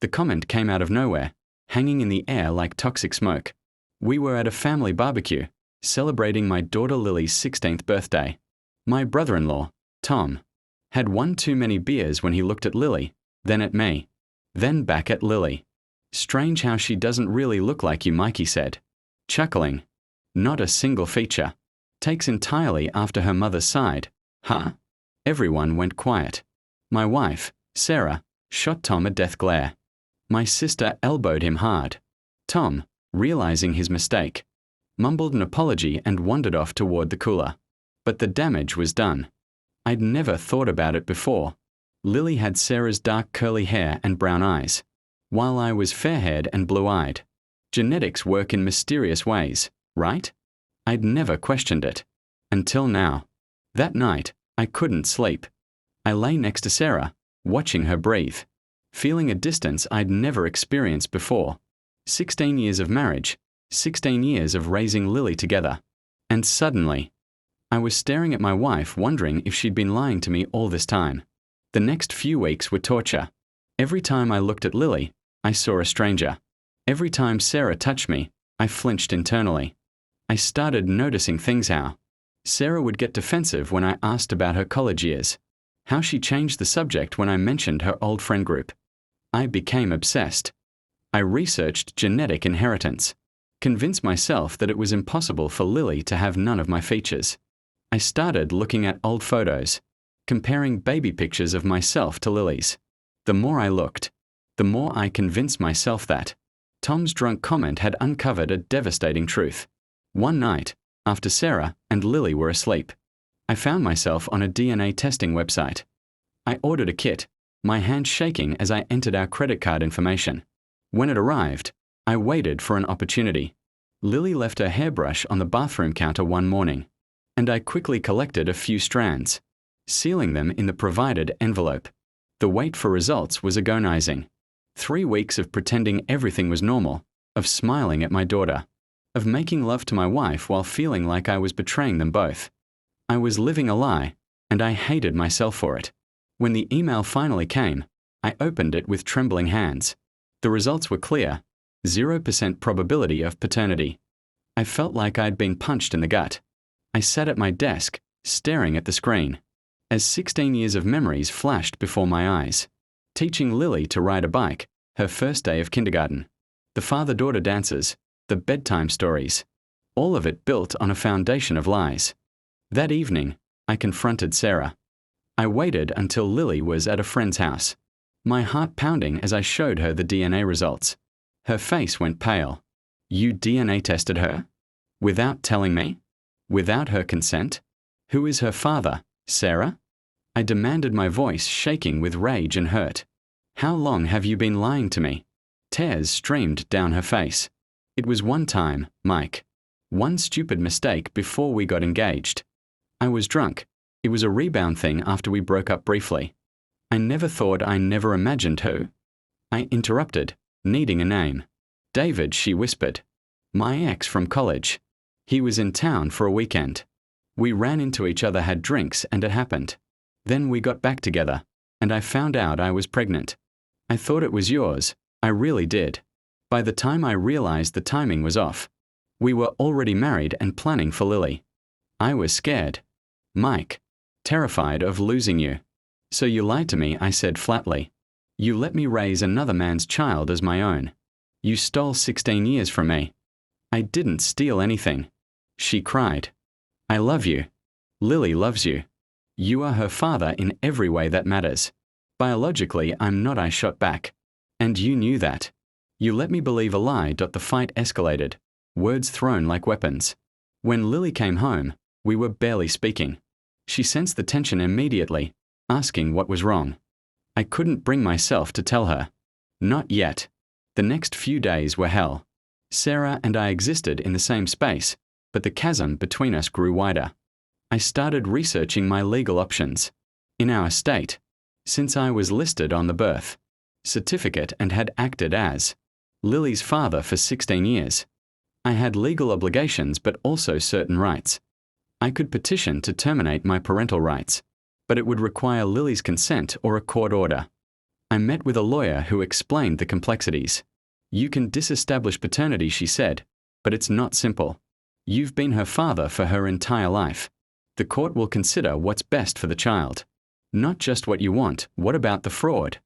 The comment came out of nowhere, hanging in the air like toxic smoke. We were at a family barbecue, celebrating my daughter Lily's 16th birthday. My brother-in-law, Tom, had one too many beers when he looked at Lily, then at me, then back at Lily. "Strange how she doesn't really look like you, Mikey said, chuckling. "Not a single feature. Takes entirely after her mother's side, huh?" Everyone went quiet. My wife, Sarah, shot Tom a death glare. My sister elbowed him hard. Tom, realizing his mistake, mumbled an apology and wandered off toward the cooler. But the damage was done. I'd never thought about it before. Lily had Sarah's dark curly hair and brown eyes, while I was fair-haired and blue-eyed. Genetics work in mysterious ways, right? I'd never questioned it. Until now. That night, I couldn't sleep. I lay next to Sarah, watching her breathe, feeling a distance I'd never experienced before. 16 years of marriage, 16 years of raising Lily together. And suddenly, I was staring at my wife wondering if she'd been lying to me all this time. The next few weeks were torture. Every time I looked at Lily, I saw a stranger. Every time Sarah touched me, I flinched internally. I started noticing things how Sarah would get defensive when I asked about her college years, how she changed the subject when I mentioned her old friend group. I became obsessed. I researched genetic inheritance, convinced myself that it was impossible for Lily to have none of my features. I started looking at old photos, comparing baby pictures of myself to Lily's. The more I looked, the more I convinced myself that Tom's drunk comment had uncovered a devastating truth. One night, after Sarah and Lily were asleep, I found myself on a DNA testing website. I ordered a kit, my hand shaking as I entered our credit card information. When it arrived, I waited for an opportunity. Lily left her hairbrush on the bathroom counter one morning, and I quickly collected a few strands, sealing them in the provided envelope. The wait for results was agonizing. 3 weeks of pretending everything was normal, of smiling at my daughter, of making love to my wife while feeling like I was betraying them both. I was living a lie, and I hated myself for it. When the email finally came, I opened it with trembling hands. The results were clear: 0% probability of paternity. I felt like I'd been punched in the gut. I sat at my desk, staring at the screen, as 16 years of memories flashed before my eyes. Teaching Lily to ride a bike, her first day of kindergarten, the father-daughter dances, the bedtime stories, all of it built on a foundation of lies. That evening, I confronted Sarah. I waited until Lily was at a friend's house, my heart pounding as I showed her the DNA results. Her face went pale. "You DNA tested her? Without telling me? Without her consent? Who is her father, Sarah?" I demanded, my voice shaking with rage and hurt. "How long have you been lying to me?" Tears streamed down her face. "It was one time, Mike. One stupid mistake before we got engaged. I was drunk. It was a rebound thing after we broke up briefly. I never thought, I never imagined who." I interrupted, needing a name. "David," she whispered. "My ex from college. He was in town for a weekend. We ran into each other, had drinks, and it happened. Then we got back together, and I found out I was pregnant. I thought it was yours. I really did. By the time I realized the timing was off, we were already married and planning for Lily. I was scared, Mike, terrified of losing you. So you lied to me," I said flatly. "You let me raise another man's child as my own. You stole 16 years from me." "I didn't steal anything," she cried. "I love you. Lily loves you. You are her father in every way that matters. Biologically, I'm not," I shot back. "And you knew that. You let me believe a lie." The fight escalated, words thrown like weapons. When Lily came home, we were barely speaking. She sensed the tension immediately, asking what was wrong. I couldn't bring myself to tell her. Not yet. The next few days were hell. Sarah and I existed in the same space, but the chasm between us grew wider. I started researching my legal options. In our state, since I was listed on the birth certificate and had acted as Lily's father for 16 years, I had legal obligations but also certain rights. I could petition to terminate my parental rights, but it would require Lily's consent or a court order. I met with a lawyer who explained the complexities. You can disestablish paternity, she said, but it's not simple. You've been her father for her entire life. The court will consider what's best for the child. Not just what you want. What about the fraud?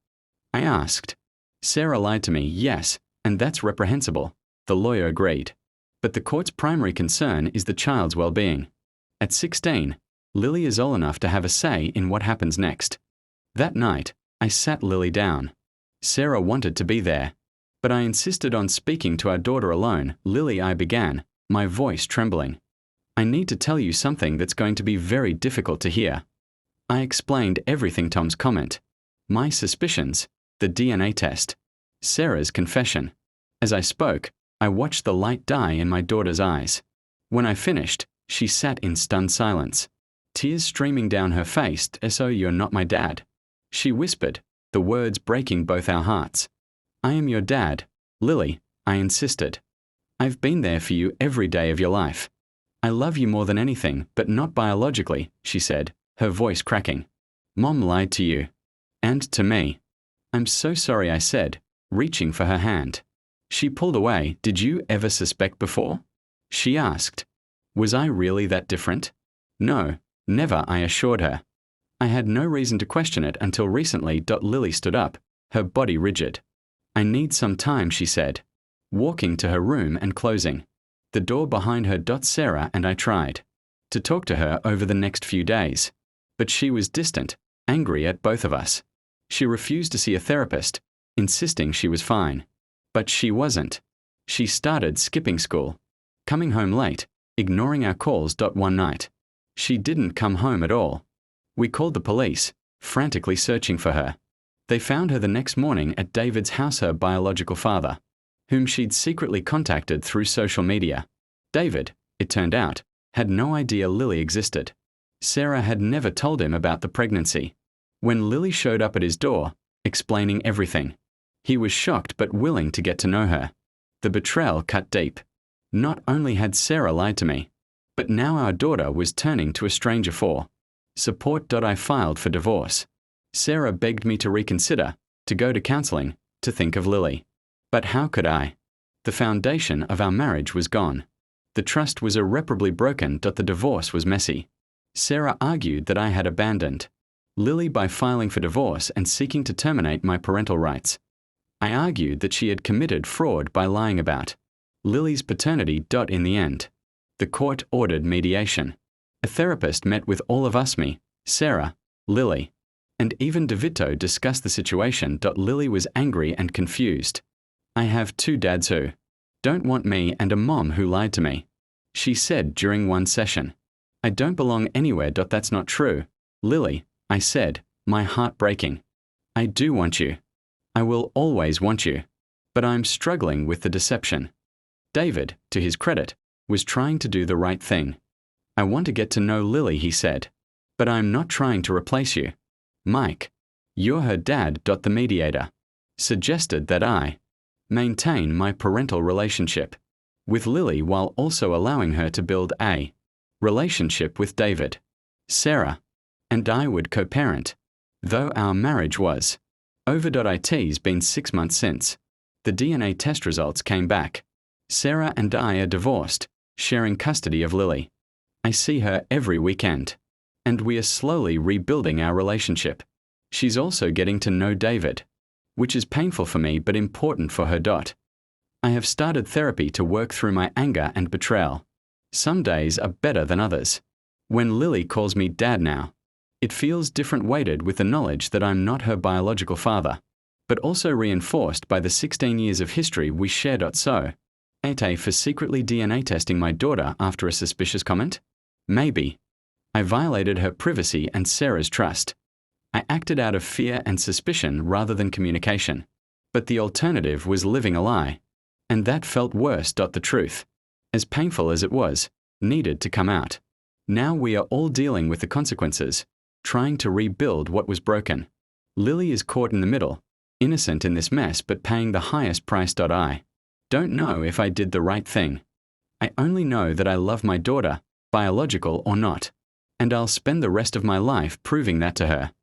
I asked. Sarah lied to me, yes, and that's reprehensible. The lawyer agreed. But the court's primary concern is the child's well-being. At 16, Lily is old enough to have a say in what happens next. That night, I sat Lily down. Sarah wanted to be there, but I insisted on speaking to our daughter alone. Lily, I began, my voice trembling. I need to tell you something that's going to be very difficult to hear. I explained everything: Tom's comment, my suspicions, the DNA test, Sarah's confession. As I spoke, I watched the light die in my daughter's eyes. When I finished, she sat in stunned silence, tears streaming down her face. "So you're not my dad?" She whispered, the words breaking both our hearts. "I am your dad, Lily," I insisted. "I've been there for you every day of your life. I love you more than anything, but not biologically," she said, her voice cracking. "Mom lied to you. And to me." "I'm so sorry," I said, reaching for her hand. She pulled away. "Did you ever suspect before?" she asked. Was I really that different? No, never, I assured her. I had no reason to question it until recently. Lily stood up, her body rigid. "I need some time," she said, walking to her room and closing the door behind her. Sarah and I tried to talk to her over the next few days, but she was distant, angry at both of us. She refused to see a therapist, insisting she was fine. But she wasn't. She started skipping school, coming home late, ignoring our calls. One night, she didn't come home at all. We called the police, frantically searching for her. They found her the next morning at David's house, her biological father, whom she'd secretly contacted through social media. David, it turned out, had no idea Lily existed. Sarah had never told him about the pregnancy. When Lily showed up at his door, explaining everything, he was shocked but willing to get to know her. The betrayal cut deep. Not only had Sarah lied to me, but now our daughter was turning to a stranger for support. I filed for divorce. Sarah begged me to reconsider, to go to counseling, to think of Lily. But how could I? The foundation of our marriage was gone. The trust was irreparably broken. The divorce was messy. Sarah argued that I had abandoned Lily by filing for divorce and seeking to terminate my parental rights. I argued that she had committed fraud by lying about Lily's paternity. In the end, the court ordered mediation. A therapist met with all of us, me, Sarah, Lily, and even DeVito discussed the situation. Lily was angry and confused. "I have two dads who don't want me and a mom who lied to me," she said during one session. "I don't belong anywhere. That's not true, Lily," I said, my heart breaking. "I do want you. I will always want you. But I'm struggling with the deception." David, to his credit, was trying to do the right thing. "I want to get to know Lily," he said. "But I'm not trying to replace you. Mike, you're her dad." The mediator suggested that I maintain my parental relationship with Lily while also allowing her to build a relationship with David. Sarah and I would co-parent, though our marriage was over. It's been 6 months since the DNA test results came back. Sarah and I are divorced, sharing custody of Lily. I see her every weekend, and we are slowly rebuilding our relationship. She's also getting to know David, which is painful for me but important for her. I have started therapy to work through my anger and betrayal. Some days are better than others. When Lily calls me dad now, it feels different, weighted with the knowledge that I'm not her biological father, but also reinforced by the 16 years of history we share. So, AITA for secretly DNA testing my daughter after a suspicious comment? Maybe. I violated her privacy and Sarah's trust. I acted out of fear and suspicion rather than communication. But the alternative was living a lie. And that felt worse. The truth, as painful as it was, needed to come out. Now we are all dealing with the consequences, trying to rebuild what was broken. Lily is caught in the middle, innocent in this mess but paying the highest price. I don't know if I did the right thing. I only know that I love my daughter, biological or not, and I'll spend the rest of my life proving that to her.